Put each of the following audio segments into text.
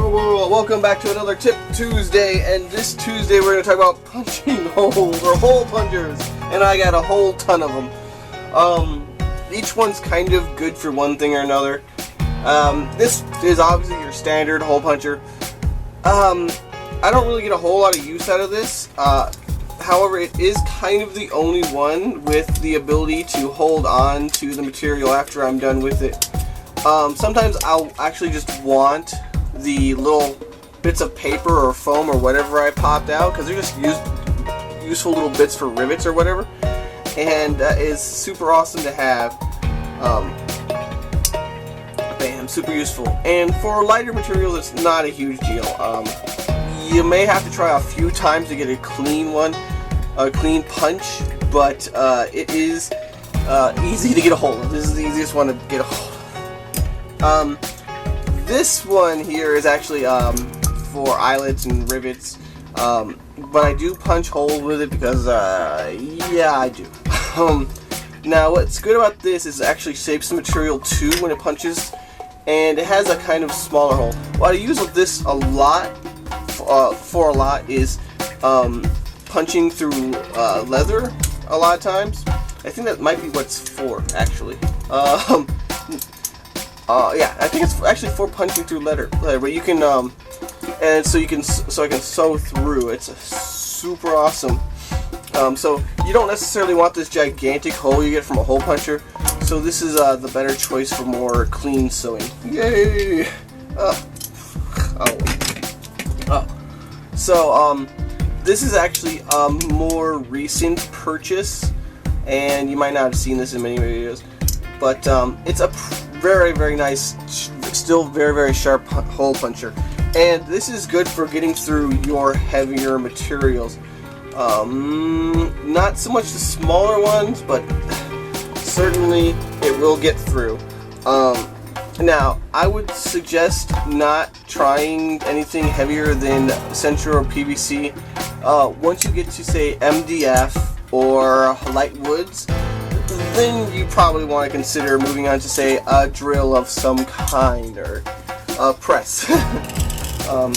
Whoa. Welcome back to another Tip Tuesday, and this Tuesday we're going to talk about punching holes, or hole punchers, and I got a whole ton of them. Each one's kind of good for one thing or another. This is obviously your standard hole puncher. I don't really get a whole lot of use out of this. However, it is kind of the only one with the ability to hold on to the material after I'm done with it. Sometimes I'll actually just want the little bits of paper or foam or whatever I popped out, because they're just useful little bits for rivets or whatever, and that is super awesome to have. Bam, super useful. And for lighter materials, it's not a huge deal. You may have to try a few times to get a clean one, a clean punch, but it is easy to get a hold of. This is the easiest one to get a hold of. This one here is actually for eyelets and rivets, but I do punch holes with it because, yeah, I do. Now, what's good about this is it actually saves some material too when it punches, and it has a kind of smaller hole. What I use with this a lot, for a lot, is punching through leather a lot of times. I think that might be what it's for, actually. Yeah, I think it's actually for punching through leather, but you can, and so I can sew through. It's super awesome. So you don't necessarily want this gigantic hole you get from a hole puncher. So this is the better choice for more clean sewing. Yay! So this is actually a more recent purchase, and you might not have seen this in many videos, but it's a very nice, still very sharp hole puncher, and this is good for getting through your heavier materials. Not so much the smaller ones, but certainly it will get through. Now, I would suggest not trying anything heavier than Centra or PVC. Once you get to, say, MDF or light woods, then you probably want to consider moving on to, say, a drill of some kind, or a press.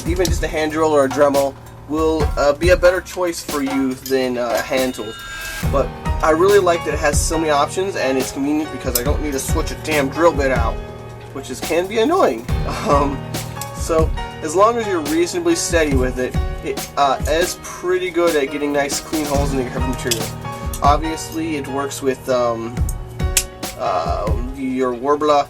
Even just a hand drill or a Dremel will be a better choice for you than hand tools. But I really like that it has so many options, and it's convenient because I don't need to switch a damn drill bit out, which can be annoying. So as long as you're reasonably steady with it, it is pretty good at getting nice clean holes in your heavy materials. Obviously, it works with your Worbla.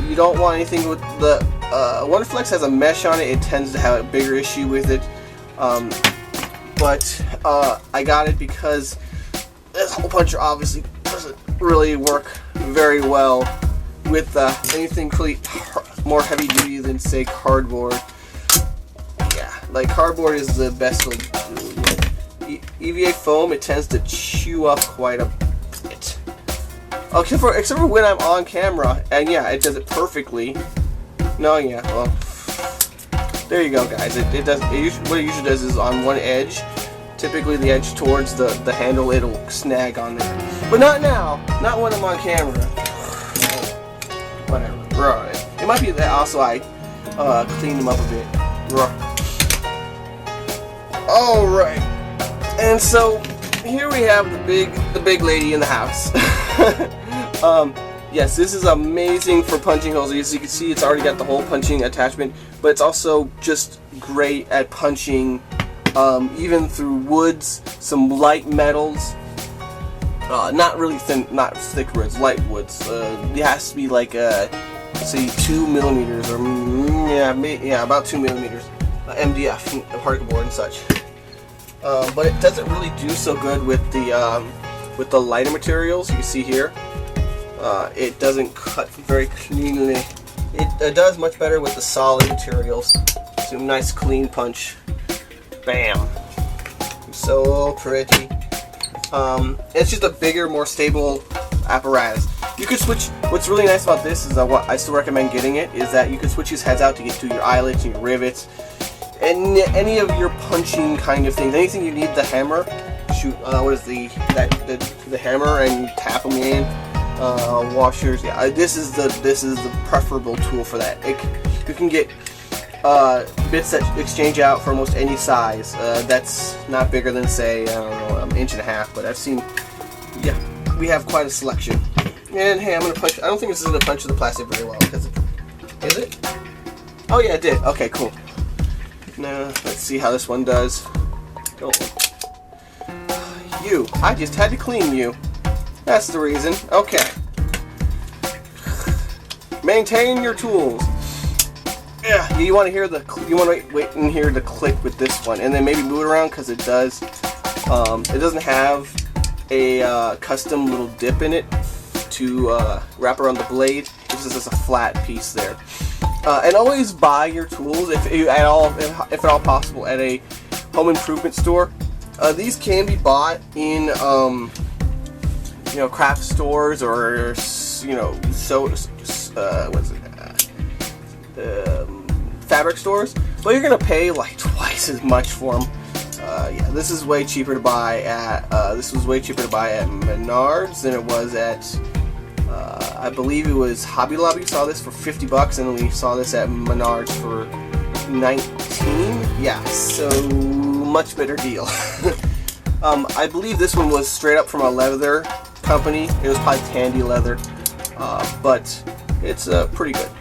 You don't want anything with the Wonderflex has a mesh on it. It tends to have a bigger issue with it. But I got it because this hole puncher obviously doesn't really work very well with anything really more heavy duty than, say, cardboard. Yeah, like cardboard is the best one. EVA foam, it tends to chew up quite a bit. Except for when I'm on camera, and yeah, it does it perfectly. No, yeah, well, there you go, guys. What it usually does is on one edge, typically the edge towards the handle, it'll snag on there. But not now, not when I'm on camera. Whatever. Right. It might be that also I cleaned them up a bit. Right. All right. And so here we have the big lady in the house. Yes, this is amazing for punching holes. As you can see, it's already got the hole punching attachment, but it's also just great at punching even through woods, some light metals. Not really thin, not thick woods, light woods. It has to be like say 2 millimeters, or yeah, about 2 millimeters. MDF, particle board and such. But it doesn't really do so good with the lighter materials. You can see here, it doesn't cut very cleanly. It does much better with the solid materials. So nice clean punch. Bam. So pretty. It's just a bigger, more stable apparatus. You could switch. What's really nice about this is what I still recommend getting it is that you can switch these heads out to get to your eyelets and your rivets, and any of your punching kind of things. Anything you need the hammer, shoot. What is the hammer, and you tap them in. Washers. Yeah, this is the preferable tool for that. You can get bits that exchange out for almost any size. That's not bigger than, say, I don't know, an inch and a half, but I've seen, yeah, we have quite a selection. And hey, I'm gonna punch. I don't think this is gonna punch the plastic very well. Is it? Oh yeah, it did. Okay, cool. Now let's see how this one does. Oh. You. I just had to clean you. That's the reason. Okay. Maintain your tools. Yeah, you want to hear the. You want to wait and hear the click with this one, and then maybe move it around because it does. It doesn't have a custom little dip in it to wrap around the blade. It's just a flat piece there. And always buy your tools if at all possible at a home improvement store. These can be bought in craft stores or fabric stores, but you're gonna pay like twice as much for them. Yeah, this is way cheaper to buy at. This was way cheaper to buy at Menards than it was at. I believe it was Hobby Lobby. Saw this for $50, and we saw this at Menards for $19. Yeah, so much better deal. I believe this one was straight up from a leather company. It was probably Tandy leather, but it's pretty good.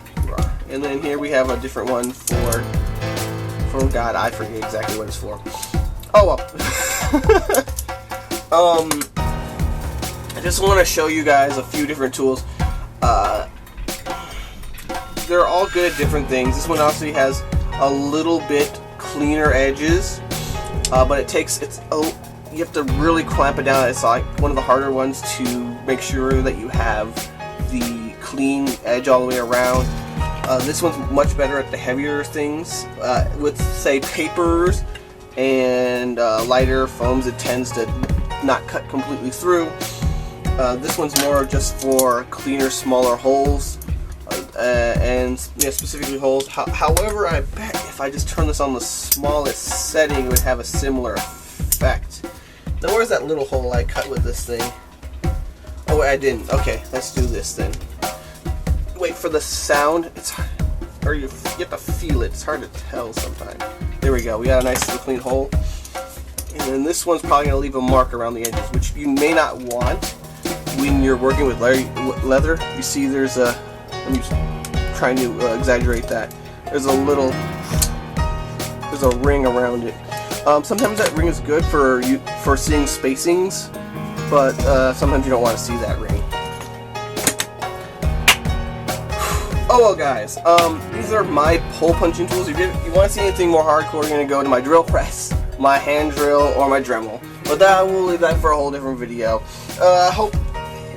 And then here we have a different one for God, I forget exactly what it's for. Oh well. I just want to show you guys a few different tools. They're all good at different things. This one also has a little bit cleaner edges, but you have to really clamp it down. It's like one of the harder ones to make sure that you have the clean edge all the way around. This one's much better at the heavier things. With, say, papers and lighter foams, it tends to not cut completely through. This one's more just for cleaner, smaller holes, and specifically holes. However, I bet if I just turn this on the smallest setting, it would have a similar effect. Now, where's that little hole I cut with this thing? Oh, wait, I didn't. Okay, let's do this then. Wait for the sound. It's hard, or you have to feel it. It's hard to tell sometimes. There we go. We got a nice little clean hole. And then this one's probably going to leave a mark around the edges, which you may not want when you're working with leather. You see there's a, I'm just trying to exaggerate that. There's a ring around it. Sometimes that ring is good for seeing spacings, but sometimes you don't want to see that ring. Oh well, guys, these are my hole punching tools. If you want to see anything more hardcore, you're going to go to my drill press, my hand drill, or my Dremel. But we'll leave that for a whole different video. I hope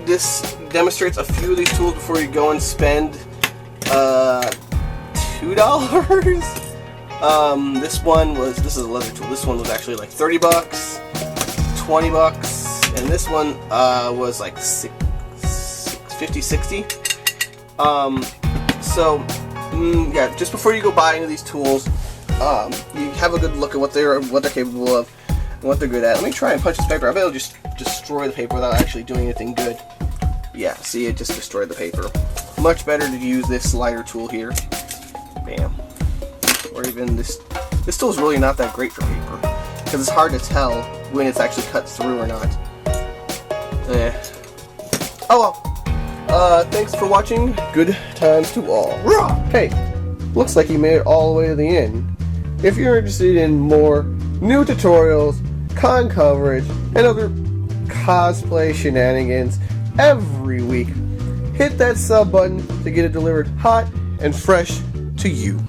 this demonstrates a few of these tools before you go and spend $2. This is a leather tool. This one was actually like $30, $20, and this one was like $50, $60. Yeah, just before you go buy any of these tools, you have a good look at what they're capable of and what they're good at. Let me try and punch this paper. I bet it'll just destroy the paper without actually doing anything good. Yeah, see, it just destroyed the paper. Much better to use this lighter tool here. Bam. Or even this tool is really not that great for paper because it's hard to tell when it's actually cut through or not. Oh well. Thanks for watching. Good times to all. Hey, looks like you made it all the way to the end. If you're interested in more new tutorials, con coverage, and other cosplay shenanigans every week, hit that sub button to get it delivered hot and fresh to you.